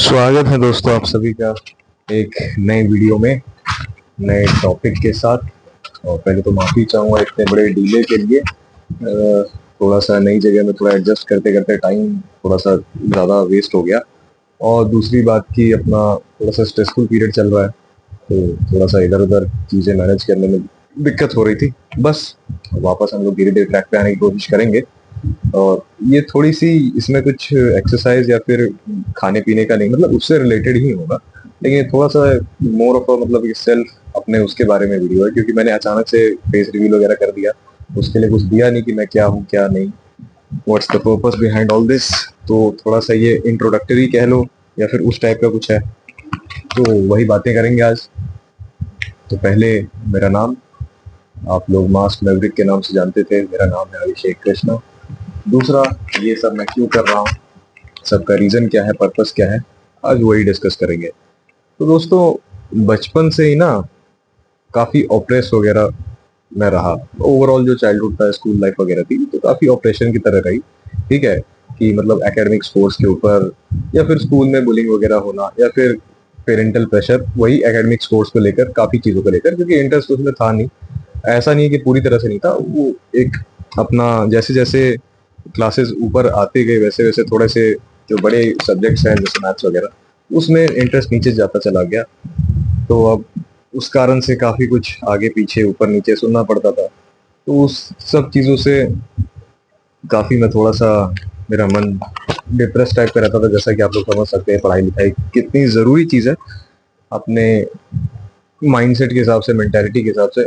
स्वागत है दोस्तों आप सभी का एक नए वीडियो में नए टॉपिक के साथ। और पहले तो माफी चाहूंगा इतने बड़े डीले के लिए। थोड़ा सा नई जगह में थोड़ा एडजस्ट करते करते टाइम थोड़ा सा ज़्यादा वेस्ट हो गया। और दूसरी बात की अपना थोड़ा सा स्ट्रेसफुल पीरियड चल रहा है, तो थोड़ा सा इधर उधर चीज़ें मैनेज करने में दिक्कत हो रही थी। बस वापस हम लोग धीरे धीरे ट्रैक पे आने की कोशिश करेंगे। और ये थोड़ी सी इसमें कुछ एक्सरसाइज या फिर खाने पीने का नहीं, मतलब उससे रिलेटेड ही होगा, लेकिन ये थोड़ा सा मोर ऑफ मतलब ये सेल्फ अपने उसके बारे में वीडियो है, क्योंकि मैंने अचानक से फेस रिवील वगैरह कर दिया। उसके लिए कुछ दिया नहीं कि मैं क्या हूँ क्या नहीं, what's the purpose behind all this. तो थोड़ा सा ये इंट्रोडक्टरी कह लो या फिर उस टाइप का कुछ है, तो वही बातें करेंगे आज। तो पहले मेरा नाम आप लोग मास्क मैवरिक के नाम से जानते थे, मेरा नाम है अभिषेक कृष्णा। दूसरा, ये सब मैं क्यों कर रहा हूँ, सबका रीजन क्या है, पर्पस क्या है, आज वही डिस्कस करेंगे। तो दोस्तों बचपन से ही ना काफी ऑप्रेस वगैरह मैं रहा। ओवरऑल जो चाइल्डहुड था, स्कूल लाइफ वगैरह थी, तो काफी ऑपरेशन की तरह रही। ठीक है कि मतलब एकेडमिक स्कोर्स के ऊपर या फिर स्कूल में बुलिंग वगैरह होना या फिर पेरेंटल प्रेशर, वही एकेडमिक स्कोर्स को लेकर काफी चीजों को लेकर, क्योंकि इंटरेस्ट उसमें था नहीं। ऐसा नहीं है कि पूरी तरह से नहीं था, वो एक अपना जैसे जैसे क्लासेस ऊपर आते गए वैसे वैसे थोड़े से जो बड़े सब्जेक्ट्स हैं जैसे मैथ्स वगैरह, उसमें इंटरेस्ट नीचे जाता चला गया। तो अब उस कारण से काफी कुछ आगे पीछे ऊपर नीचे सुनना पड़ता था। तो उस सब चीजों से काफी मैं थोड़ा सा, मेरा मन डिप्रेस टाइप का रहता था। जैसा कि आप लोग समझ सकते हैं पढ़ाई लिखाई कितनी जरूरी चीज है अपने माइंडसेट के हिसाब से, मेंटेलिटी के हिसाब से।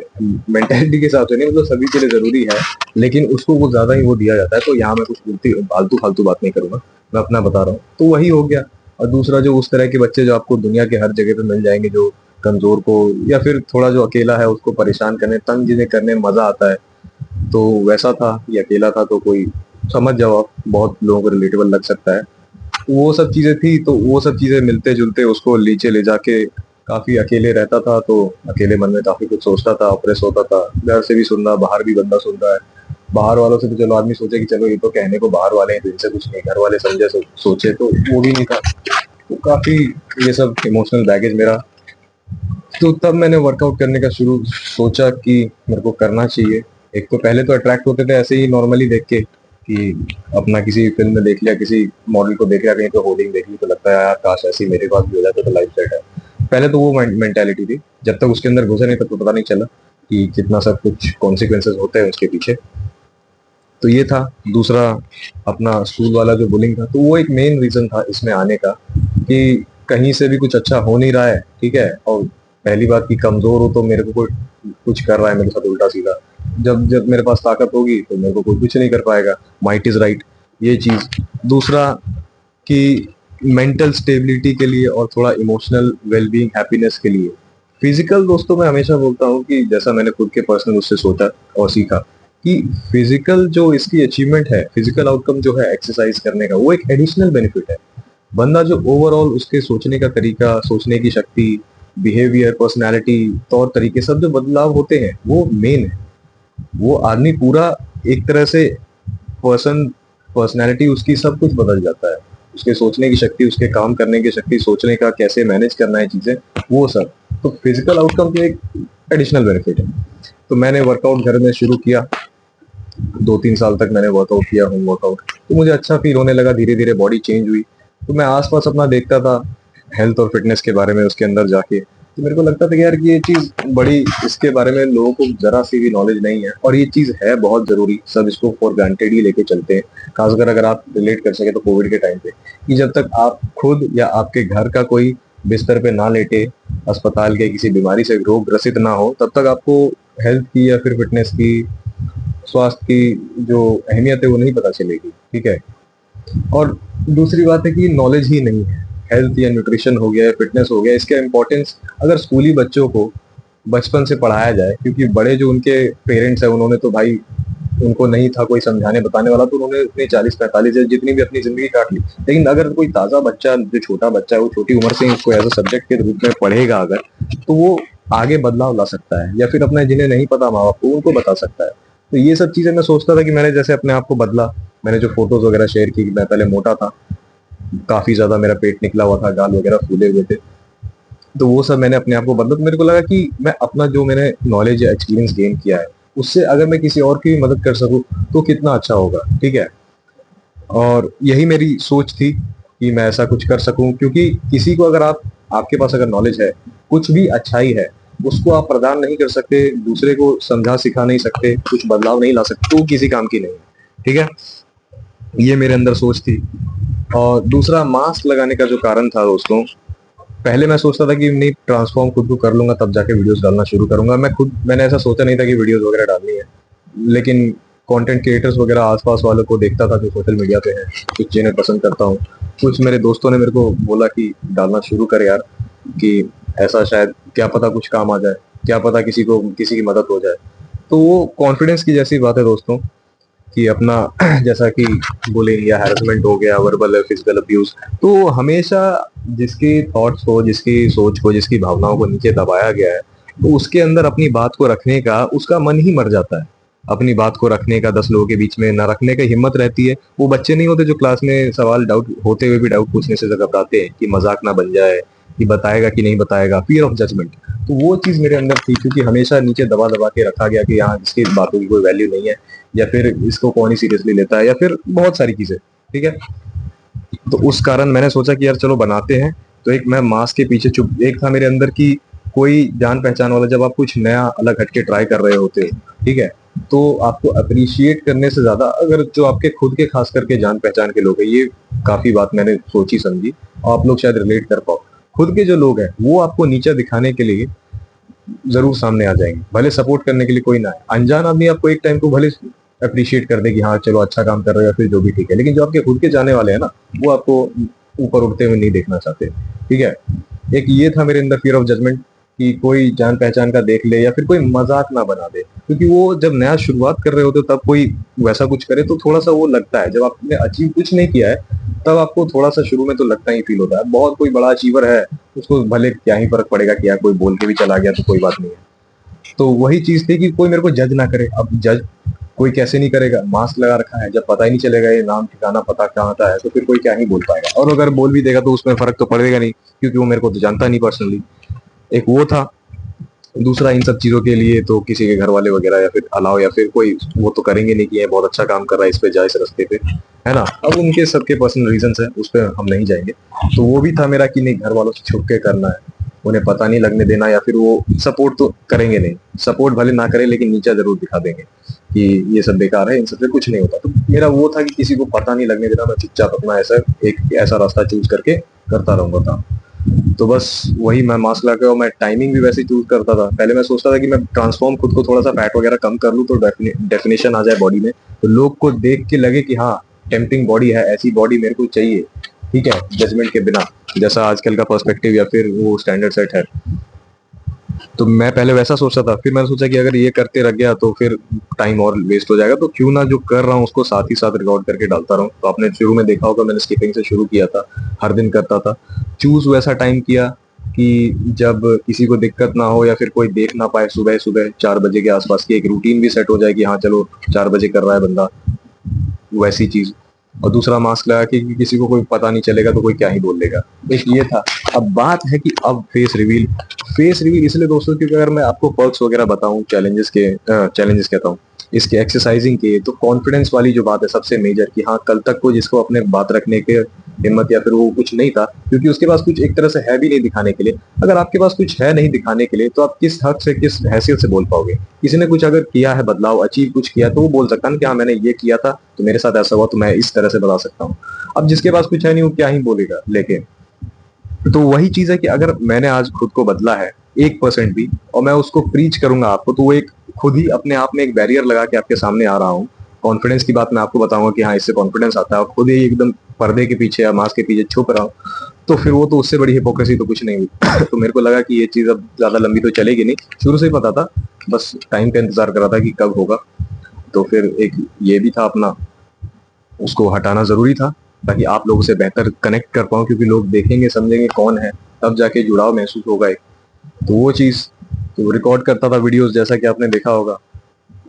मेंटेलिटी के हिसाब से नहीं, मतलब सभी के लिए जरूरी है, लेकिन उसको कुछ ज्यादा ही वो दिया जाता है। तो यहाँ मैं कुछ फालतू फालतू बात नहीं करूंगा, मैं अपना बता रहा हूँ। तो वही हो गया। और दूसरा, जो उस तरह के बच्चे जो आपको दुनिया के हर जगह पे मिल जाएंगे, जो कमजोर को या फिर थोड़ा जो अकेला है उसको परेशान करने, तंग जिन्हें करने में मजा आता है, तो वैसा था। ये अकेला था तो कोई समझ जाओ आप, बहुत लोगों को रिलेटेबल लग सकता है। तो वो सब चीजें थी, तो वो सब चीजें मिलते जुलते उसको नीचे ले जाके काफी अकेले रहता था। तो अकेले मन में काफी कुछ सोचता था, ऑप्रेस होता था। घर से भी सुन रहा, बाहर भी बंदा सुन रहा है। बाहर वालों से तो चलो आदमी सोचे कि चलो ये तो कहने को बाहर वाले हैं, तो इनसे कुछ नहीं, घर वाले समझे सोचे तो वो भी नहीं था। तो काफी ये सब इमोशनल बैगेज मेरा। तो तब मैंने वर्कआउट करने का शुरू सोचा कि मेरे को करना चाहिए। एक तो पहले तो अट्रैक्ट होते थे ऐसे ही नॉर्मली देख के, कि अपना किसी फिल्म में देख लिया, किसी मॉडल को देख लिया, कहीं तो होर्डिंग देख ली, तो लगता है यार काश ऐसी मेरे पास भी हो जाता तो लाइफ सेट है। पहले तो वो मेंटेलिटी थी। जब तक उसके अंदर घुसे नहीं तब तो पता नहीं चला कि कितना सब कुछ कॉन्सिक्वेंसेस होते हैं उसके पीछे। तो ये था। दूसरा, अपना स्कूल वाला जो बुलिंग था, तो वो एक मेन रीजन था इसमें आने का, कि कहीं से भी कुछ अच्छा हो नहीं रहा है। ठीक है, और पहली बात की कमजोर हो तो मेरे को कोई कुछ कर रहा है मेरे साथ उल्टा सीधा। जब जब मेरे पास ताकत होगी तो मेरे को कोई कुछ नहीं कर पाएगा। माइट इज राइट, ये चीज। दूसरा कि मेंटल स्टेबिलिटी के लिए और थोड़ा इमोशनल वेलबींग हैप्पीनेस के लिए फिजिकल, दोस्तों मैं हमेशा बोलता हूँ कि जैसा मैंने खुद के पर्सनल उससे सोचा और सीखा, कि फिजिकल जो इसकी अचीवमेंट है, फिजिकल आउटकम जो है एक्सरसाइज करने का, वो एक एडिशनल बेनिफिट है। बंदा जो ओवरऑल उसके सोचने का तरीका, सोचने की शक्ति, बिहेवियर, पर्सनैलिटी, तौर तरीके, सब जो बदलाव होते हैं वो मेन है। वो आदमी पूरा एक तरह से पर्सन, पर्सनैलिटी उसकी सब कुछ बदल जाता है। उसके सोचने की शक्ति, उसके काम करने की शक्ति, सोचने का कैसे मैनेज करना है चीजें, वो सब। तो फिजिकल आउटकम तो एक एडिशनल बेनिफिट है। तो मैंने वर्कआउट घर में शुरू किया। 2-3 साल तक मैंने वर्कआउट किया, होम वर्कआउट। तो मुझे अच्छा फील होने लगा, धीरे धीरे बॉडी चेंज हुई। तो मैं आसपास अपना देखता था हेल्थ और फिटनेस के बारे में, उसके अंदर जाके तो मेरे को लगता था कि यार ये चीज बड़ी, इसके बारे में लोगों को जरा सी भी नॉलेज नहीं है, और ये चीज है बहुत जरूरी। सब इसको फॉर ग्रांटेड ही लेके चलते हैं। खासकर अगर आप रिलेट कर सके तो कोविड के टाइम पे, कि जब तक आप खुद या आपके घर का कोई बिस्तर पे ना लेटे, अस्पताल के किसी बीमारी से रोग ग्रसित ना हो, तब तक आपको हेल्थ की या फिर फिटनेस की, स्वास्थ्य की जो अहमियत है वो नहीं पता चलेगी। ठीक है। और दूसरी बात है कि नॉलेज ही नहीं है। हेल्थ या न्यूट्रिशन हो गया या फिटनेस हो गया, इसका इम्पोर्टेंस अगर स्कूली बच्चों को बचपन से पढ़ाया जाए, क्योंकि बड़े जो उनके पेरेंट्स हैं उन्होंने तो भाई, उनको नहीं था कोई समझाने बताने वाला, तो उन्होंने अपनी 40-45 जितनी भी अपनी जिंदगी काट ली। लेकिन अगर कोई ताजा बच्चा, जो छोटा बच्चा है, वो छोटी उम्र से ही इसको एज अ सब्जेक्ट के रूप में पढ़ेगा अगर, तो वो आगे बदलाव ला सकता है, या फिर अपने जिन्हें नहीं पता माँ बाप को, उनको बता सकता है। तो ये सब चीजें मैं सोचता था कि मैंने जैसे अपने आप को बदला। मैंने जो फोटोज वगैरह शेयर की, मैं पहले मोटा था, काफी ज्यादा मेरा पेट निकला हुआ था, गाल वगैरह फूले हुए थे। तो वो सब मैंने अपने आप को बदला। तो मेरे को लगा कि मैं अपना जो मैंने नॉलेज या एक्सपीरियंस गेन किया है उससे अगर मैं किसी और की भी मदद कर सकूं तो कितना अच्छा होगा, ठीक है। और यही मेरी सोच थी कि मैं ऐसा कुछ कर सकूं, क्योंकि किसी को अगर आपके पास अगर नॉलेज है, कुछ भी अच्छाई है, उसको आप प्रदान नहीं कर सकते, दूसरे को समझा सिखा नहीं सकते, कुछ बदलाव नहीं ला सकते, तो वो किसी काम की नहीं है, ठीक है। ये मेरे अंदर सोच थी। और दूसरा, मास्क लगाने का जो कारण था दोस्तों, पहले मैं सोचता था कि नहीं, ट्रांसफॉर्म खुद को कर लूंगा तब जाके वीडियोस डालना शुरू करूंगा। मैंने ऐसा सोचा नहीं था कि वीडियोस वगैरह डालनी है। लेकिन कंटेंट क्रिएटर्स वगैरह आसपास वालों को देखता था जो सोशल मीडिया पे हैं, कुछ जिन्हें पसंद करता हूँ, कुछ मेरे दोस्तों ने मेरे को बोला कि डालना शुरू कर यार, कि ऐसा शायद क्या पता कुछ काम आ जाए, क्या पता किसी को किसी की मदद हो जाए। तो वो कॉन्फिडेंस की जैसी बात है दोस्तों, कि अपना जैसा कि बुलिंग या हैरेसमेंट हो गया, वर्बल फिजिकल अब्यूज, तो हमेशा जिसकी थॉट्स को, जिसकी सोच को, जिसकी भावनाओं को नीचे दबाया गया है, तो उसके अंदर अपनी बात को रखने का उसका मन ही मर जाता है। अपनी बात को रखने का 10 लोगों के बीच में न रखने का हिम्मत रहती है। वो बच्चे नहीं होते जो क्लास में सवाल डाउट होते हुए भी डाउट पूछने से घबराते हैं कि मजाक ना बन जाए, कि बताएगा कि नहीं बताएगा, फियर ऑफ जजमेंट। तो वो चीज मेरे अंदर थी, क्योंकि हमेशा नीचे दबा दबा के रखा गया कि यहाँ इसकी बातों की कोई वैल्यू नहीं है, या फिर इसको कौन ही सीरियसली लेता है, या फिर बहुत सारी चीजें, ठीक है। तो उस कारण मैंने सोचा कि यार चलो बनाते हैं। तो एक मैं मास्क के पीछे चुप, एक था मेरे अंदर की कोई जान पहचान वाला, जब आप कुछ नया अलग हटके ट्राई कर रहे होते हो, ठीक है, तो आपको अप्रिशिएट करने से ज्यादा अगर जो आपके खुद के खास करके जान पहचान के लोग हैं, ये काफी बात मैंने सोची समझी, और आप लोग शायद रिलेट कर पाओ। खुद के जो लोग हैं वो आपको नीचा दिखाने के लिए जरूर सामने आ जाएंगे, भले सपोर्ट करने के लिए कोई ना है। अनजान आदमी आपको एक टाइम को भले अप्रिशिएट कर दे कि हाँ चलो अच्छा काम कर रहे हो, या फिर जो भी, ठीक है, लेकिन जो आपके खुद के जाने वाले हैं ना, वो आपको ऊपर उठते हुए नहीं देखना चाहते, ठीक है। एक ये था मेरे अंदर फियर ऑफ जजमेंट, कि कोई जान पहचान का देख ले या फिर कोई मजाक ना बना दे, क्योंकि वो जब नया शुरुआत कर रहे होते हो तब कोई वैसा कुछ करे तो थोड़ा सा वो लगता है। जब आपने अचीव कुछ नहीं किया है तब आपको थोड़ा सा शुरू में तो लगता ही फील होता है। बहुत कोई बड़ा अचीवर है, उसको भले क्या ही फर्क पड़ेगा कि यार कोई बोल के भी चला गया तो कोई बात नहीं है। तो वही चीज थी कि कोई मेरे को जज ना करे। अब जज कोई कैसे नहीं करेगा, मास्क लगा रखा है, जब पता ही नहीं चलेगा ये नाम ठिकाना पता कहाँ का है, तो फिर कोई क्या ही बोल पाएगा। और अगर बोल भी देगा तो उसमें फर्क तो पड़ेगा नहीं, क्योंकि वो मेरे को तो जानता नहीं पर्सनली। एक वो था। दूसरा, इन सब चीजों के लिए तो किसी के घर वाले वगैरह या फिर अलाव या फिर कोई वो तो करेंगे नहीं कि ये बहुत अच्छा काम कर रहा है, इस पे जाए, इस रास्ते पे, है ना। अब उनके सबके पर्सनल रीजन है, उस पर हम नहीं जाएंगे। तो वो भी था मेरा कि नहीं, घर वालों से छुप के करना है, उन्हें पता नहीं लगने देना, या फिर वो सपोर्ट तो करेंगे नहीं, सपोर्ट भले ना करें लेकिन नीचा जरूर दिखा देंगे कि ये सब बेकार है, इन सबसे कुछ नहीं होता। तो मेरा वो था कि किसी को पता नहीं लगने देना, मैं चुपचाप अपना ऐसा रास्ता चूज करके करता रहूंगा काम। तो बस वही, मैं मास्क लगा के, और मैं टाइमिंग भी वैसे चूज करता था। पहले मैं सोचता था कि मैं ट्रांसफॉर्म खुद को थोड़ा सा फैट वगैरह कम कर लूँ तो डेफिनेशन आ जाए बॉडी में, तो लोग को देख के लगे कि हाँ टेम्पटिंग बॉडी है, ऐसी बॉडी मेरे को चाहिए, ठीक है, जजमेंट के बिना, जैसा आजकल का पर्सपेक्टिव या फिर वो स्टैंडर्ड सेट है। तो मैं पहले वैसा सोचता था, फिर मैंने सोचा कि अगर ये करते रह गया तो फिर टाइम और वेस्ट हो जाएगा, तो क्यों ना जो कर रहा हूँ उसको साथ ही साथ रिकॉर्ड करके डालता रहूँ। तो आपने शुरू में देखा होगा मैंने स्किपिंग से शुरू किया था, हर दिन करता था। चूज वैसा टाइम किया कि जब किसी को दिक्कत ना हो या फिर कोई देख ना पाए, सुबह सुबह 4 बजे के आसपास की एक रूटीन भी सेट हो जाए कि हाँ चलो 4 बजे कर रहा है बंदा, वैसी चीज। और दूसरा, मास्क लगा के कि किसी को कोई पता नहीं चलेगा तो कोई क्या ही बोल लेगा। एक ये था। अब बात है कि अब फेस रिवील इसलिए दोस्तों, क्योंकि अगर मैं आपको पर्क्स वगैरह बताऊं, चैलेंजेस कहता हूँ इसके, एक्सरसाइजिंग के, तो कॉन्फिडेंस वाली जो बात है सबसे मेजर, कि हाँ कल तक को जिसको अपने बात रखने के हिम्मत या फिर वो कुछ नहीं था, क्योंकि उसके पास कुछ एक तरह से है भी नहीं दिखाने के लिए। अगर आपके पास कुछ है नहीं दिखाने के लिए तो आप किस हक से, किस हैसियत से बोल पाओगे। किसी ने कुछ अगर किया है, बदलाव अचीव कुछ किया, तो वो बोल सकता है ना कि हाँ मैंने ये किया था तो मेरे साथ ऐसा हुआ, तो मैं इस तरह से बता सकता हूँ। अब जिसके पास कुछ है नहीं वो क्या ही बोलेगा। लेकिन तो वही चीज है कि अगर मैंने आज खुद को बदला है 1% भी, और मैं उसको प्रीच करूंगा आपको, तो वो एक खुद ही अपने आप में एक बैरियर लगा के आपके सामने आ रहा हूँ। कॉन्फिडेंस की बात मैं आपको बताऊंगा कि हाँ इससे कॉन्फिडेंस आता है, और खुद ही एकदम पर्दे के पीछे या मास्क के पीछे छुप रहा हूँ, तो फिर वो तो उससे बड़ी हिपोक्रेसी तो कुछ नहीं हुई। तो मेरे को लगा कि ये चीज अब ज्यादा लंबी तो चलेगी नहीं, शुरू से ही पता था, बस टाइम का इंतजार कर रहा था कि कब होगा। तो फिर एक ये भी था अपना, उसको हटाना जरूरी था ताकि आप लोगों से बेहतर कनेक्ट कर पाऊँ, क्योंकि लोग देखेंगे समझेंगे कौन है, तब जाके जुड़ाव महसूस होगा एक। तो वो चीज, तो रिकॉर्ड करता था वीडियोस, जैसा कि आपने देखा होगा।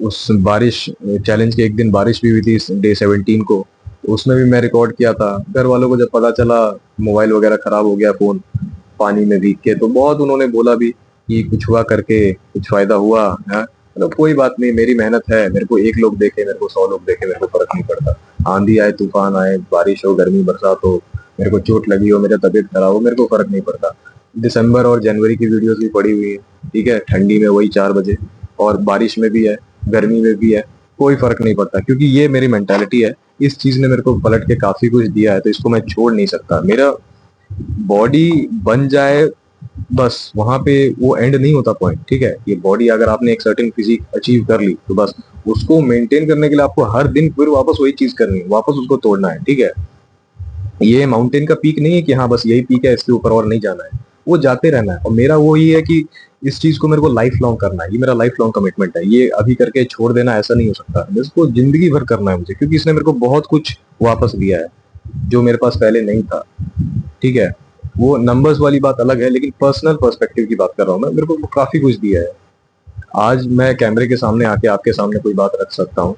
उस बारिश चैलेंज के एक दिन बारिश भी हुई थी डे 17 को, तो उसमें भी मैं रिकॉर्ड किया था। घर वालों को जब पता चला मोबाइल वगैरह खराब हो गया, फोन पानी में भीग के, तो बहुत उन्होंने बोला भी कि कुछ हुआ करके कुछ फायदा हुआ है। मतलब कोई बात नहीं, मेरी मेहनत है, मेरे को एक लोग देखे, मेरे को 100 लोग देखे, मेरे को फर्क नहीं पड़ता। आंधी आए, तूफान आए, बारिश हो, गर्मी बरसात हो, मेरे को चोट लगी हो, मेरा तबीयत खराब हो, मेरे को फर्क नहीं पड़ता। दिसंबर और जनवरी की वीडियोस भी पड़ी हुई है, ठीक है, ठंडी में वही 4 बजे, और बारिश में भी है, गर्मी में भी है, कोई फर्क नहीं पड़ता, क्योंकि ये मेरी मेंटालिटी है। इस चीज ने मेरे को पलट के काफी कुछ दिया है, तो इसको मैं छोड़ नहीं सकता। मेरा बॉडी बन जाए बस, वहां पे वो एंड नहीं होता पॉइंट, ठीक है। ये बॉडी अगर आपने एक सर्टेन फिजिक अचीव कर ली, तो बस उसको मेंटेन करने के लिए आपको हर दिन फिर वापस वही चीज करनी है, वापस उसको तोड़ना है, ठीक है। ये माउंटेन का पीक नहीं है कि हाँ बस यही पीक है, इसके ऊपर और नहीं जाना है, वो जाते रहना है। और मेरा वो ही है कि इस चीज को मेरे को लाइफ लॉन्ग करना है, ये मेरा लाइफ लॉन्ग कमिटमेंट है। ये अभी करके छोड़ देना ऐसा नहीं हो सकता, इसको जिंदगी भर करना है मुझे, क्योंकि इसने मेरे को बहुत कुछ वापस दिया है जो मेरे पास पहले नहीं था, ठीक है। वो नंबर्स वाली बात अलग है, लेकिन पर्सनल पर्सपेक्टिव की बात कर रहा हूँ मैं। मेरे को काफी कुछ दिया है। आज मैं कैमरे के सामने आके आपके सामने कोई बात रख सकता हूँ।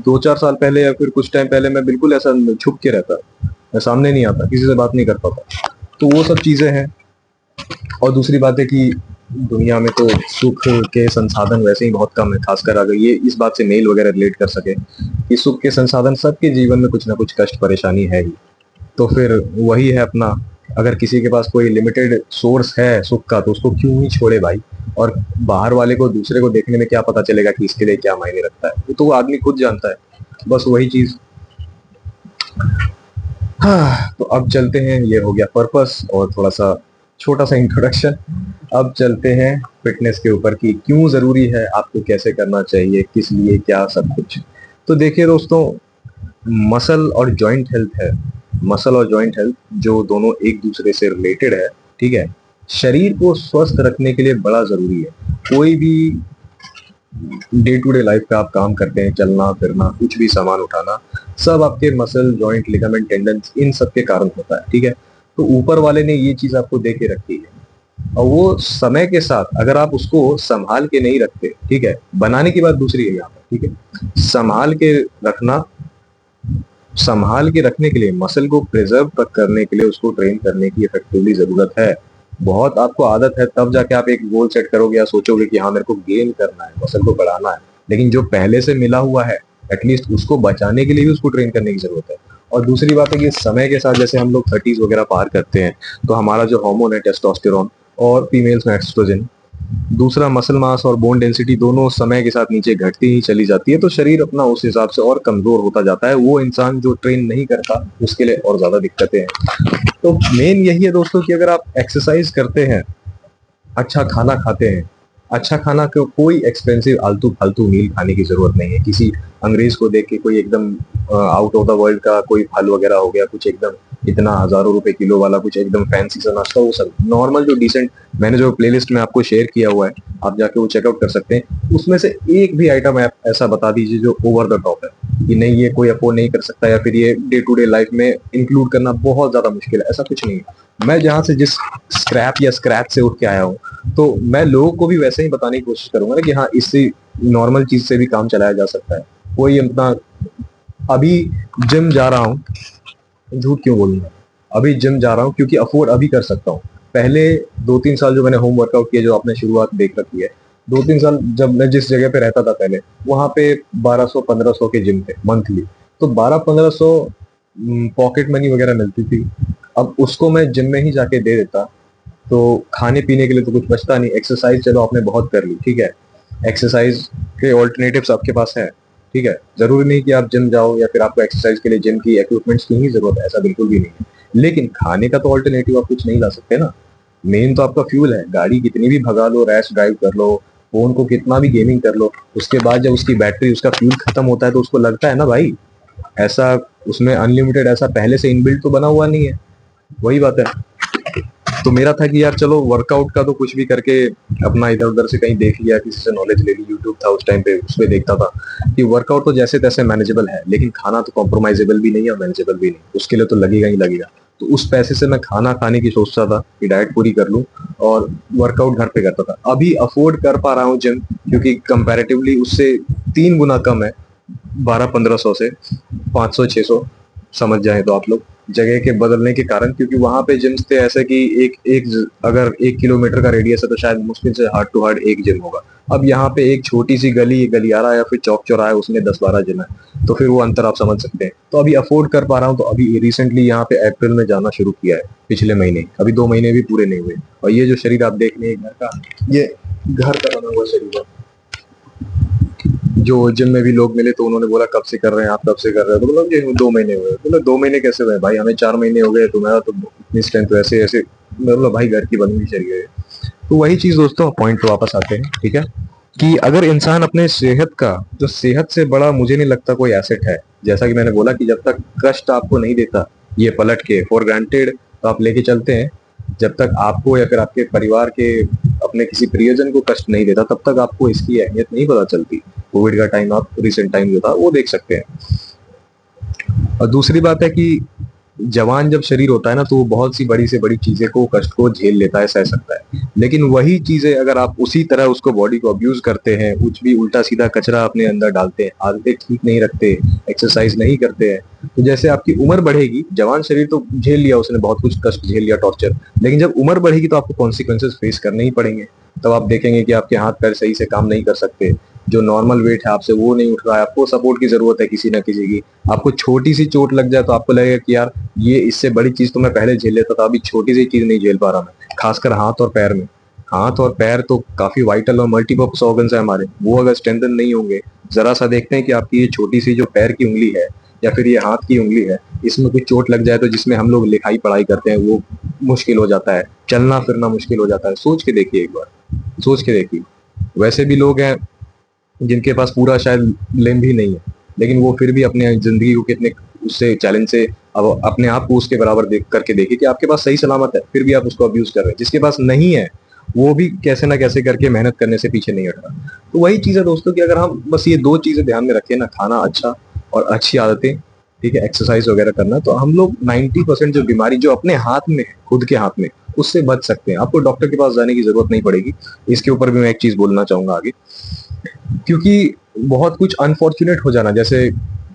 2-4 साल पहले या फिर कुछ टाइम पहले मैं बिल्कुल ऐसा छुप के रहता, मैं सामने नहीं आता, किसी से बात नहीं कर पाता। तो वो सब चीजें हैं। और दूसरी बात है कि दुनिया में तो सुख के संसाधन वैसे ही बहुत कम है, खासकर अगर ये इस बात से मेल वगैरह रिलेट कर सके कि सुख के संसाधन, सबके जीवन में कुछ ना कुछ कष्ट परेशानी है ही। तो फिर वही है अपना, अगर किसी के पास कोई लिमिटेड सोर्स है सुख का, तो उसको क्यों ही छोड़े भाई। और बाहर वाले को, दूसरे को देखने में क्या पता चलेगा कि इसके लिए क्या मायने रखता है, वो तो वो आदमी खुद जानता है। बस वही चीज। हाँ, तो अब चलते हैं, ये हो गया पर्पस और थोड़ा सा छोटा सा इंट्रोडक्शन। अब चलते हैं फिटनेस के ऊपर कि क्यों जरूरी है, आपको कैसे करना चाहिए, किस लिए, क्या सब कुछ। तो देखिए दोस्तों, मसल और जॉइंट हेल्थ है, मसल और जॉइंट हेल्थ जो दोनों एक दूसरे से रिलेटेड है, ठीक है। शरीर को स्वस्थ रखने के लिए बड़ा जरूरी है। कोई भी डे टू डे लाइफ का आप काम करते हैं, चलना फिरना, कुछ भी सामान उठाना, सब आपके मसल, जॉइंट, लिगामेंट, टेंडन्स, इन सब के कारण होता है, ठीक है। तो ऊपर वाले ने ये चीज आपको दे के रखी है, और वो समय के साथ अगर आप उसको संभाल के नहीं रखते, ठीक है, बनाने की बात दूसरी है यहाँ पर, ठीक है, संभाल के रखना, संभाल के रखने के लिए, मसल को प्रिजर्व तक करने के लिए उसको ट्रेन करने की इफेक्टिवली जरूरत है। बहुत आपको आदत है तब जाके आप एक गोल सेट करोगे या सोचोगे कि हाँ मेरे को गेन करना है, मसल को बढ़ाना है। लेकिन जो पहले से मिला हुआ है, एटलीस्ट उसको बचाने के लिए भी उसको ट्रेन करने की जरूरत है। और दूसरी बात है कि समय के साथ जैसे हम लोग 30s वगैरह पार करते हैं, तो हमारा जो हार्मोन है टेस्टोस्टेरोन, और फीमेल्स में एस्ट्रोजन, दूसरा मसल मास और बोन डेंसिटी दोनों समय के साथ नीचे घटती ही चली जाती है। तो शरीर अपना उस हिसाब से और कमजोर होता जाता है। वो इंसान जो ट्रेन नहीं करता उसके लिए और ज्यादा दिक्कतें हैं। तो मेन यही है दोस्तों कि अगर आप एक्सरसाइज करते हैं, अच्छा खाना खाते हैं, अच्छा खाना को कोई एक्सपेंसिव आलतू फालतू मील खाने की जरूरत नहीं है। किसी अंग्रेज को देख के कोई एकदम आउट ऑफ द वर्ल्ड का कोई फल वगैरह हो गया, कुछ एकदम इतना हजारों रुपए किलो वाला कुछ एकदम फैंसी सा नाश्ता, वो सब नॉर्मल जो डिसेंट, मैंने जो प्लेलिस्ट में आपको शेयर किया हुआ है, आप जाके वो चेकआउट कर सकते हैं। उसमें से एक भी आइटम आप ऐसा बता दीजिए जो ओवर द टॉप है कि नहीं ये कोई अफोर्ड नहीं कर सकता, या फिर ये डे टू डे लाइफ में इंक्लूड करना बहुत ज्यादा मुश्किल है, ऐसा कुछ नहीं है। मैं जहां से जिस स्क्रैप या स्क्रैच से उठ के आया हूँ, तो मैं लोगों को भी वैसे ही बताने की कोशिश करूंगा ना कि हाँ इससे नॉर्मल चीज से भी काम चलाया जा सकता है। कोई अपना, अभी जिम जा रहा हूँ, झूठ क्यों बोलूंगा, अभी जिम जा रहा हूँ क्योंकि अफोर्ड अभी कर सकता हूँ। पहले 2-3 साल जो मैंने होम वर्कआउट किया, जो आपने शुरुआत देख रखी है, 2-3 साल जब मैं जिस जगह पे रहता था पहले, वहां पे 1200-1500 के जिम थे मंथली। तो 1200-1500 पॉकेट मनी वगैरह मिलती थी। अब उसको मैं जिम में ही जाके दे देता, तो खाने पीने के लिए तो कुछ बचता नहीं। एक्सरसाइज चलो आपने बहुत कर ली, ठीक है, एक्सरसाइज के ऑल्टरनेटिव्स आपके पास है, ठीक है। जरूरी नहीं कि आप जिम जाओ या फिर आपको एक्सरसाइज के लिए जिम की इक्विपमेंट्स की ही जरूरत है, ऐसा बिल्कुल भी नहीं है। लेकिन खाने का तो ऑल्टरनेटिव आप कुछ नहीं ला सकते ना। मेन तो आपका फ्यूल है। गाड़ी कितनी भी भगा लो, रैश ड्राइव कर लो, फोन को कितना भी गेमिंग कर लो, उसके बाद जब उसकी बैटरी, उसका फ्यूल खत्म होता है तो उसको लगता है ना भाई, ऐसा उसमें अनलिमिटेड ऐसा पहले से इनबिल्ट तो बना हुआ नहीं है। वही बात है। तो मेरा था कि यार चलो वर्कआउट का तो कुछ भी करके अपना इधर उधर से कहीं देख लिया, किसी से नॉलेज ले ली, यूट्यूब था उस टाइम पे, उस पर देखता था कि वर्कआउट तो जैसे तैसे मैनेजेबल है, लेकिन खाना तो कॉम्प्रोमाइजेबल भी नहीं है और मैनेजेबल भी नहीं, उसके लिए तो लगेगा ही लगेगा। तो उस पैसे से मैं खाना खाने की सोचता था कि डाइट पूरी कर लूं, और वर्कआउट घर पे करता था। अभी अफोर्ड कर पा रहा हूँ जिम, क्योंकि कंपैरेटिवली उससे 3 गुना कम है, 1200-1500 से 500-600। समझ जाए तो आप लोग, जगह के बदलने के कारण, क्योंकि वहां पे जिम्स थे ऐसे कि एक एक अगर 1 किलोमीटर का रेडियस है तो शायद मुश्किल से हार्ड टू हार्ड एक जिम होगा। अब यहाँ पे एक छोटी सी गली गलियारा या फिर चौक चौराहा है, उसमें 10-12 जिम है, तो फिर वो अंतर आप समझ सकते हैं। तो अभी अफोर्ड कर पा रहा हूँ, तो अभी रिसेंटली यहाँ पे अप्रैल में जाना शुरू किया है, पिछले महीने, अभी 2 महीने भी पूरे नहीं हुए। और ये जो शरीर आप देख रहे हैं घर का, ये घर का बना हुआ शरीर है। जो जिम में भी लोग मिले तो उन्होंने बोला कब से कर रहे हैं आप, कब से कर रहे हो, तो बोला ये 2 महीने हुए। बोला 2 महीने कैसे हुए भाई, हमें 4 महीने हो गए, तुम्हारा तो इतनी स्ट्रेंथ ऐसे ऐसे। मैं बोला भाई घर की बनी हुई शरीर है। तो वही चीज दोस्तों, पॉइंट पे वापस आते हैं, ठीक है, कि अगर इंसान अपने सेहत का, जो सेहत से बड़ा मुझे नहीं लगता कोई एसेट है। जैसा कि मैंने बोला कि जब तक कष्ट आपको नहीं देता ये पलट के फॉर ग्रांटेड तो आप लेके चलते हैं, जब तक आपको या फिर आपके परिवार के अपने किसी प्रियजन को कष्ट नहीं देता तब तक आपको इसकी अहमियत नहीं पता चलती। कोविड का टाइम, आप रिसेंट टाइम जो था वो देख सकते हैं। और दूसरी बात है कि जवान जब शरीर होता है ना, तो वो बहुत सी बड़ी से बड़ी चीजें को, कष्ट को झेल लेता है, सह सकता है। लेकिन वही चीजें अगर आप उसी तरह उसको, बॉडी को अब्यूज करते हैं, कुछ भी उल्टा सीधा कचरा अपने अंदर डालते हैं, आदतें ठीक नहीं रखते, एक्सरसाइज नहीं करते हैं, तो जैसे आपकी उम्र बढ़ेगी, जवान शरीर तो झेल लिया उसने, बहुत कुछ कष्ट झेल लिया, टॉर्चर, लेकिन जब उम्र बढ़ेगी तो आपको कॉन्सिक्वेंसेस फेस करने ही पड़ेंगे। तब आप देखेंगे कि आपके हाथ पैर सही से काम नहीं कर सकते, जो नॉर्मल वेट है आपसे वो नहीं उठ रहा है, आपको सपोर्ट की जरूरत है किसी ना किसी की। आपको छोटी सी चोट लग जाए तो आपको लगेगा कि यार ये इससे बड़ी चीज तो मैं पहले झेल लेता था, अभी छोटी सी चीज नहीं झेल पा रहा मैं, खासकर हाथ और पैर में। हाथ और पैर तो काफी वाइटल और मल्टीपर्पस ऑर्गन्स है हमारे, वो अगर स्ट्रेंथन नहीं होंगे, जरा सा देखते हैं कि आपकी ये छोटी सी जो पैर की उंगली है या फिर ये हाथ की उंगली है, इसमें कुछ चोट लग जाए तो जिसमें हम लोग लिखाई पढ़ाई करते हैं वो मुश्किल हो जाता है, चलना फिरना मुश्किल हो जाता है। सोच के देखिए एक बार, सोच के देखिए। वैसे भी लोग हैं जिनके पास पूरा शायद लिम्ब भी नहीं है, लेकिन वो फिर भी अपने जिंदगी को कितने उससे चैलेंज से, अब अपने आप को उसके बराबर देख करके देखिए कि आपके पास सही सलामत है, फिर भी आप उसको अब्यूज कर रहे हैं। जिसके पास नहीं है वो भी कैसे ना कैसे करके मेहनत करने से पीछे नहीं हट रहा। तो वही चीज है दोस्तों कि अगर हम बस ये 2 चीजें ध्यान में रखें ना, खाना अच्छा और अच्छी आदतें, ठीक है, एक्सरसाइज वगैरह करना, तो हम लोग 90% जो बीमारी जो अपने हाथ में है, खुद के हाथ में, उससे बच सकते हैं। आपको डॉक्टर के पास जाने की जरूरत नहीं पड़ेगी। इसके ऊपर भी मैं एक चीज बोलना चाहूंगा आगे, क्योंकि बहुत कुछ अनफॉर्चुनेट हो जाना, जैसे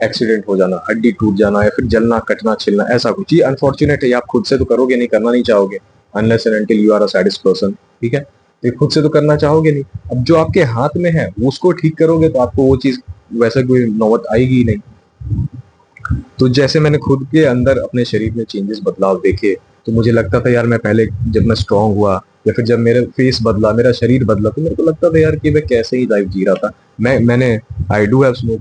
एक्सीडेंट हो जाना, हड्डी टूट जाना या फिर जलना कटना छिलना, ऐसा कुछ ये अनफॉर्चुनेट है। ये आप खुद से तो करोगे नहीं, करना नहीं चाहोगे, unless and until you are a sadist person, ठीक है, तो ये खुद से तो करना चाहोगे नहीं। अब जो आपके हाथ में है उसको ठीक करोगे तो आपको वो चीज वैसा कोई नौबत आएगी ही नहीं। तो जैसे मैंने खुद के अंदर अपने शरीर में चेंजेस, बदलाव देखे, तो मुझे लगता था यार मैं पहले जब मैं स्ट्रांग हुआ या फिर जब मेरा फेस बदला, मेरा शरीर बदला, तो मेरे को लगता था यार कि मैं कैसे ही लाइफ जी रहा था। मैंने आई डू हैव स्मोक,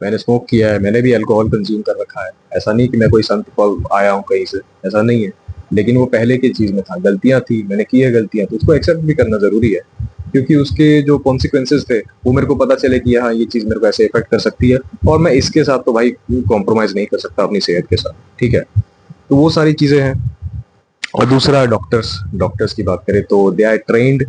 मैंने स्मोक किया है, मैंने भी अल्कोहल कंज्यूम कर रखा है। ऐसा नहीं कि मैं कोई संत पर आया हूँ कहीं से, ऐसा नहीं है। लेकिन वो पहले की चीज में था, गलतियां थी, मैंने की है गलतियां, तो उसको एक्सेप्ट भी करना जरूरी है, क्योंकि उसके जो कॉन्सिक्वेंसेज थे वो मेरे को पता चले कि हाँ ये चीज मेरे को ऐसे इफेक्ट कर सकती है, और मैं इसके साथ तो भाई कॉम्प्रोमाइज नहीं कर सकता अपनी सेहत के साथ, ठीक है। तो वो सारी चीजें हैं। और दूसरा, डॉक्टर्स, डॉक्टर्स की बात करें तो दे आर ट्रेंड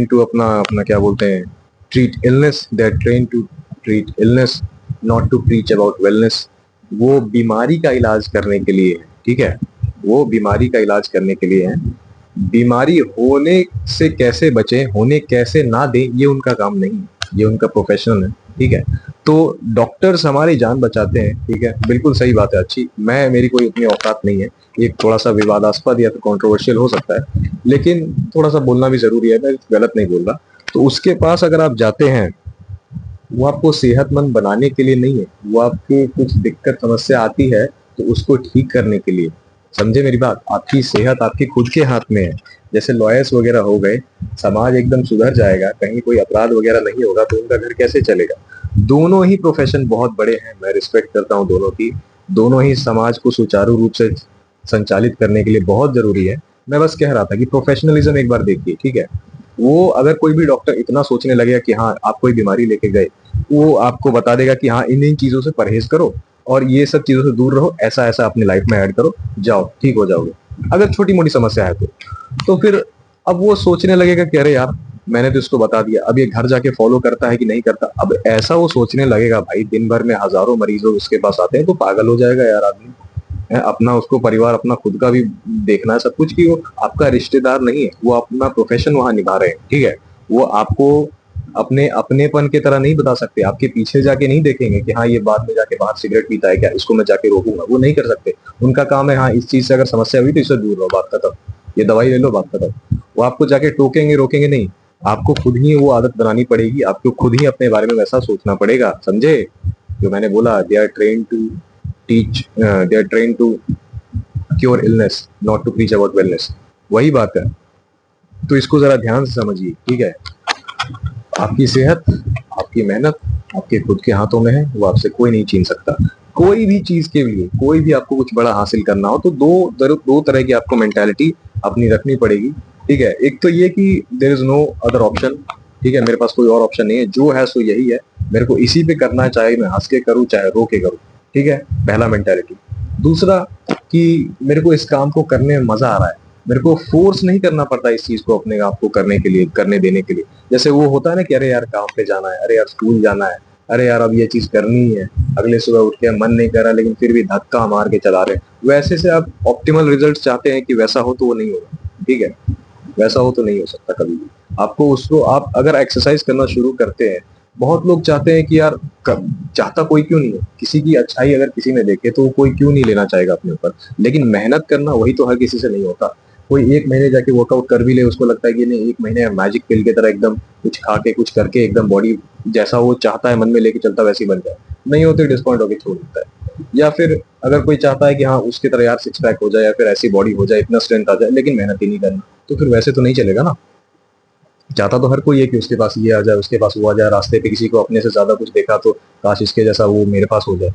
टू अपना अपना क्या बोलते हैं, treat illness, they are train to treat illness, not to preach about wellness. वो बीमारी का इलाज करने के लिए है, ठीक है, वो बीमारी का इलाज करने के लिए है। बीमारी होने से कैसे बचे, होने कैसे ना दे, ये उनका काम नहीं है, ये उनका प्रोफेशन है, ठीक है। तो डॉक्टर्स हमारी जान बचाते हैं, ठीक है, बिल्कुल सही बात है, अच्छी, मैं मेरी कोई उतनी औकात नहीं है, ये थोड़ा सा विवादास्पद या तो कंट्रोवर्शियल हो सकता है, लेकिन थोड़ा सा बोलना भी जरूरी है, मैं गलत नहीं बोल रहा। तो उसके पास अगर आप जाते हैं, वो आपको सेहतमंद बनाने के लिए नहीं है, वो आपकी कुछ दिक्कत समस्या आती है तो उसको ठीक करने के लिए। समझे मेरी बात, आपकी सेहत आपके खुद के हाथ में है। जैसे लॉयर्स वगैरह हो गए, समाज एकदम सुधर जाएगा, कहीं कोई अपराध वगैरह नहीं होगा तो उनका घर कैसे चलेगा। दोनों ही प्रोफेशन बहुत बड़े हैं, मैं रिस्पेक्ट करता हूँ दोनों की। दोनों ही समाज को सुचारू रूप से संचालित करने के लिए बहुत जरूरी है। मैं बस कह रहा था कि प्रोफेशनलिज्म एक बार देखिए, ठीक है। वो अगर कोई भी डॉक्टर इतना सोचने लगेगा कि हाँ आप कोई बीमारी लेके गए, वो आपको बता देगा कि हाँ इन इन चीजों से परहेज करो और ये सब चीजों से दूर रहो, ऐसा ऐसा अपनी लाइफ में ऐड करो, जाओ ठीक हो जाओगे। अगर छोटी मोटी समस्या है तो फिर अब वो सोचने लगेगा कि अरे यार मैंने तो इसको बता दिया, अब ये घर जाके फॉलो करता है कि नहीं करता। अब ऐसा वो सोचने लगेगा, भाई दिन भर में हजारों मरीजों उसके पास आते हैं, तो पागल हो जाएगा यार आदमी है। अपना उसको परिवार अपना खुद का भी देखना है सब कुछ, कि वो आपका रिश्तेदार नहीं है, वो अपना प्रोफेशन वहां निभा रहे हैं, ठीक है। वो आपको अपने अपनेपन के तरह नहीं बता सकते, आपके पीछे जाके नहीं देखेंगे कि हाँ ये बाद में जाके बाहर सिगरेट पीता है क्या, इसको मैं जाके रोकूंगा, वो नहीं कर सकते। उनका काम है हाँ इस चीज से अगर समस्या हुई तो इससे दूर रहो, बात खत्म, ये दवाई ले लो, बात खत्म। वो आपको जाके टोकेंगे रोकेंगे नहीं, आपको खुद ही वो आदत बनानी पड़ेगी, आपको खुद ही अपने बारे में वैसा सोचना पड़ेगा, समझे? जो मैंने बोला, they are train to teach, they are train to cure illness, not to preach about wellness, वही बात है। तो इसको जरा ध्यान से समझिए, ठीक है? आपकी सेहत, आपकी मेहनत आपके खुद के हाथों में है, वो आपसे कोई नहीं छीन सकता। कोई भी चीज के लिए, कोई भी आपको कुछ बड़ा हासिल करना हो तो दो तरह की आपको मेंटालिटी अपनी रखनी पड़ेगी, ठीक है? एक तो ये कि there is no other option, ठीक है, मेरे पास कोई और ऑप्शन नहीं है, जो है सो यही है, मेरे को इसी पे करना है, चाहे मैं हंस के करूँ चाहे रो के करूँ, ठीक है? पहला मेंटालिटी। दूसरा कि मेरे को इस काम को करने में मजा आ रहा है, मेरे को फोर्स नहीं करना पड़ता इस चीज को अपने आप को करने के लिए, करने देने के लिए। जैसे वो होता है ना कि अरे यार काम पे जाना है, अरे यार स्कूल जाना है, अरे यार अब ये चीज करनी है, अगले सुबह उठ के मन नहीं कर रहा लेकिन फिर भी धक्का मार के चला रहे, वैसे से आप ऑप्टिमल रिजल्ट चाहते हैं कि वैसा हो, तो वो नहीं होगा, ठीक है? वैसा हो तो नहीं हो सकता कभी भी। आपको उसको, आप अगर एक्सरसाइज करना शुरू करते हैं, बहुत लोग चाहते हैं कि यार चाहता कोई क्यों नहीं है, किसी की अच्छाई अगर किसी में देखे तो कोई क्यों नहीं लेना चाहेगा अपने ऊपर, लेकिन मेहनत करना वही तो हर किसी से नहीं होता। कोई एक महीने जाके वर्कआउट कर भी ले, उसको लगता है कि नहीं एक महीने मैजिक पिल की तरह एकदम कुछ खा के कुछ करके एकदम बॉडी जैसा वो चाहता है मन में लेके चलता वैसी बन जाए, नहीं होते डिस्पॉइंट होकर छोड़ देता है। या फिर अगर कोई चाहता है कि हाँ उसकी तरह यार सिक्स पैक हो जाए या फिर ऐसी बॉडी हो जाए, इतना स्ट्रेंथ आ जाए, लेकिन मेहनत ही नहीं करना, तो फिर वैसे तो नहीं चलेगा ना। चाहता तो हर कोई है कि उसके पास ये आ जाए, उसके पास वो आ जाए, रास्ते पे किसी को अपने से ज्यादा कुछ देखा तो काश इसके जैसा वो मेरे पास हो जाए,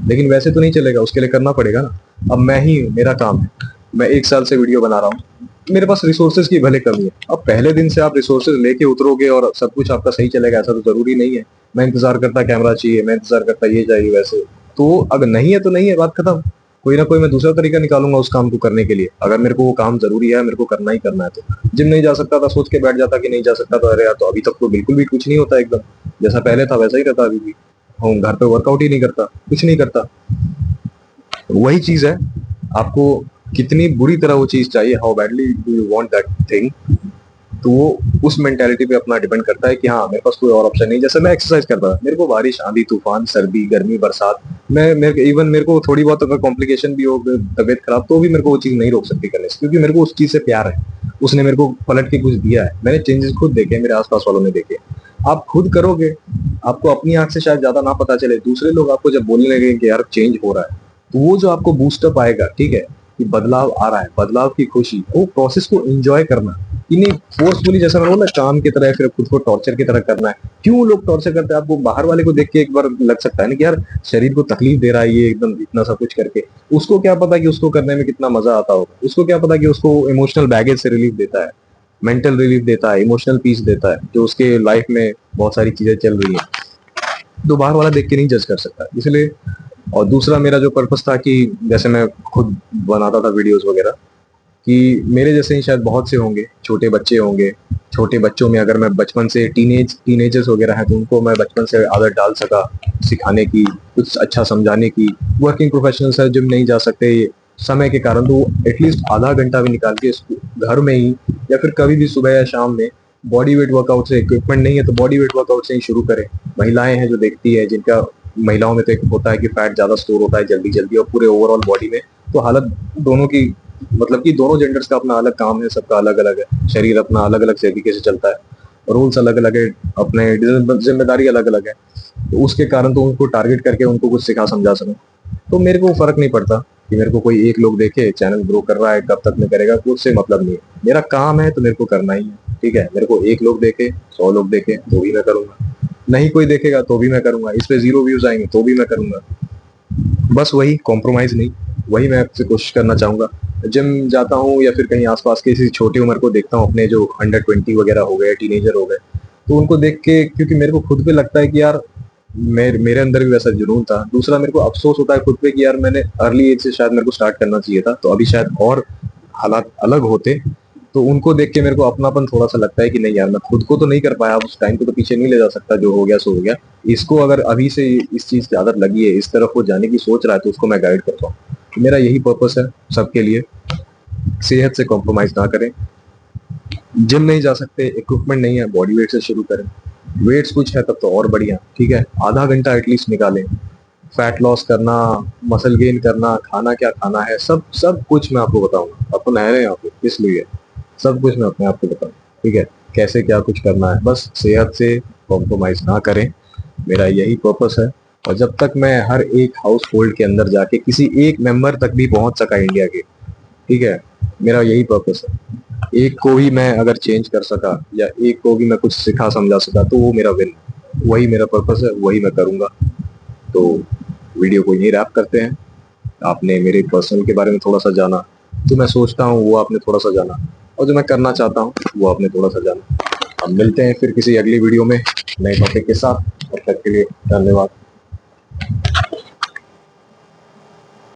लेकिन वैसे तो नहीं चलेगा, उसके लिए करना पड़ेगा ना। अब मैं ही, मेरा काम है, मैं 1 साल से वीडियो बना रहा हूँ, मेरे पास रिसोर्सेज की भले कमी है, अब पहले दिन से आप रिसोर्सेज लेके उतरोगे और सब कुछ आपका सही चलेगा ऐसा तो जरूरी नहीं है। मैं इंतजार करता कैमरा चाहिए, मैं इंतजार करता ये चाहिए वैसे, तो अगर नहीं है तो नहीं है, बात खत्म। कोई ना कोई मैं दूसरा तरीका निकालूंगा उस काम को करने के लिए, अगर मेरे को वो काम जरूरी है, मेरे को करना ही करना है तो। जिम नहीं जा सकता था, सोच के बैठ जाता कि नहीं जा सकता, तो अरे यार तो अभी तक तो बिल्कुल भी कुछ नहीं होता, एकदम जैसा पहले था वैसा ही रहता अभी भी। हूँ घर पे वर्कआउट ही नहीं करता, कुछ नहीं करता। वही चीज है, आपको कितनी बुरी तरह वो चीज चाहिए, how badly do you want that thing, तो वो उस मेंटेलिटी पे अपना डिपेंड करता है कि हाँ मेरे पास कोई और ऑप्शन नहीं। जैसे मैं एक्सरसाइज करता था, मेरे को बारिश आंधी तूफान सर्दी गर्मी बरसात, मैं मेरे इवन मेरे को थोड़ी बहुत अगर कॉम्प्लिकेशन भी हो, तबियत खराब, तो भी मेरे को वो चीज नहीं रोक सकती करने से, क्योंकि मेरे को उस चीज से प्यार है, उसने मेरे को पलट के कुछ दिया है, मैंने चेंजेस खुद देखे, मेरे आसपास वालों ने देखे। आप खुद करोगे, आपको अपनी आंख से शायद ज्यादा ना पता चले, दूसरे लोग आपको जब बोलने लगे कि यार चेंज हो रहा है, तो वो जो आपको बूस्टअप आएगा, ठीक है, कि बदलाव आ रहा है, बदलाव की खुशी, वो प्रोसेस को एंजॉय करना, कि नहीं फोर्सफुली, जैसा मैंने बोला काम की तरह फिर खुद को टॉर्चर की तरह करना है। क्यों लोग टॉर्चर करते हैं? आपको बाहर वाले को देख के एक बार लग सकता है ना कि यार शरीर को तकलीफ दे रहा है ये एकदम इतना सब कुछ करके, उसको क्या पता कि उसको करने में कितना मजा आता होगा, उसको क्या पता कि उसको इमोशनल बैगेज से रिलीफ देता है, मेंटल रिलीफ देता है, इमोशनल पीस देता है, जो उसके लाइफ में बहुत सारी चीजें चल रही है, तो बाहर वाला देख के नहीं जज कर सकता, इसलिए। और दूसरा मेरा जो पर्पस था कि जैसे मैं खुद बनाता था वीडियोस वगैरह, कि मेरे जैसे ही शायद बहुत से होंगे, छोटे बच्चे होंगे, छोटे बच्चों में अगर मैं बचपन से टीनेजर्स वगैरह हैं तो उनको मैं बचपन से आदत डाल सका सिखाने की, कुछ अच्छा समझाने की। वर्किंग प्रोफेशनल्स है, जिम नहीं जा सकते समय के कारण, तो एटलीस्ट आधा घंटा भी निकाल के घर में ही या फिर कभी भी सुबह या शाम में बॉडी वेट वर्कआउट से, इक्विपमेंट नहीं है तो बॉडी वेट वर्कआउट से ही शुरू करें। महिलाएं हैं जो देखती है, जिनका महिलाओं में तो एक होता है कि फैट ज्यादा स्टोर होता है जल्दी जल्दी और पूरे ओवरऑल बॉडी में, तो हालत दोनों की, मतलब कि दोनों जेंडर्स का अपना अलग काम है, सबका अलग अलग है, शरीर अपना अलग अलग तरीके से चलता है, रूल्स अलग अलग है, अपने जिम्मेदारी अलग अलग है, तो उसके कारण तो उनको टारगेट करके उनको कुछ सिखा समझा सकूं, तो मेरे को फर्क नहीं पड़ता कि मेरे को कोई एक लोग देखे चैनल ग्रो कर रहा है कब तक में करेगा, तो उससे मतलब नहीं है, मेरा काम है तो मेरे को करना ही है, ठीक है? मेरे को एक लोग देखे 100 लोग देखे तो भी मैं करूंगा, नहीं कोई देखेगा तो भी मैं करूंगा, इस पे 0 व्यूज आएंगे तो भी मैं करूंगा, बस वही कॉम्प्रोमाइज नहीं, वही मैं आपसे कोशिश करना चाहूंगा। जिम जाता हूँ या फिर कहीं आसपास के किसी छोटी उम्र को देखता हूँ, अपने जो अंडर 20 वगैरह हो गए, टीनेजर हो गए, तो उनको देख के क्योंकि मेरे को खुद पे लगता है कि यार मेरे अंदर भी वैसा जुनून था। दूसरा मेरे को अफसोस होता है खुद पे कि यार मैंने अर्ली एज से शायद मेरे को स्टार्ट करना चाहिए था, तो अभी शायद और हालात अलग होते। तो उनको देख के मेरे को अपनापन थोड़ा सा लगता है कि नहीं यार मैं खुद को तो नहीं कर पाया, उस टाइम को तो पीछे नहीं ले जा सकता, जो हो गया सो हो गया, इसको अगर अभी से इस चीज की आदत लगी है, इस तरफ वो जाने की सोच रहा है, तो उसको मैं गाइड करता हूँ। तो मेरा यही पर्पस है सबके लिए, सेहत से कॉम्प्रोमाइज ना करें, जिम नहीं जा सकते, इक्विपमेंट नहीं है, बॉडी वेट से शुरू करें, वेट्स कुछ है तब तो और बढ़िया, ठीक है, आधा घंटा एटलीस्ट निकालें। फैट लॉस करना, मसल गेन करना, खाना क्या खाना है, सब सब कुछ मैं आपको बताऊंगा। आप तो नए हैं यहाँ पे इसलिए सब कुछ मैं अपने आप को बताऊँ, ठीक है, कैसे क्या कुछ करना है। बस सेहत से कॉम्प्रोमाइज ना करें, मेरा यही पर्पस है। और जब तक मैं हर एक हाउस होल्ड के अंदर जाके किसी एक मेंबर तक भी पहुंच सका इंडिया के, ठीक है, मेरा यही पर्पस है। एक को भी मैं अगर चेंज कर सका या एक को भी मैं कुछ सिखा समझा सका तो वो मेरा विन, वही मेरा पर्पस है, वही मैं करूंगा। तो वीडियो को यहीं रैप करते हैं। आपने मेरे पर्सनल के बारे में थोड़ा सा जाना, जो मैं सोचता हूँ वो आपने थोड़ा सा जाना, और जो मैं करना चाहता हूँ वो आपने थोड़ा सा जाना। हम मिलते हैं फिर किसी अगली वीडियो में नए टॉपिक के साथ। तब तक के लिए धन्यवाद।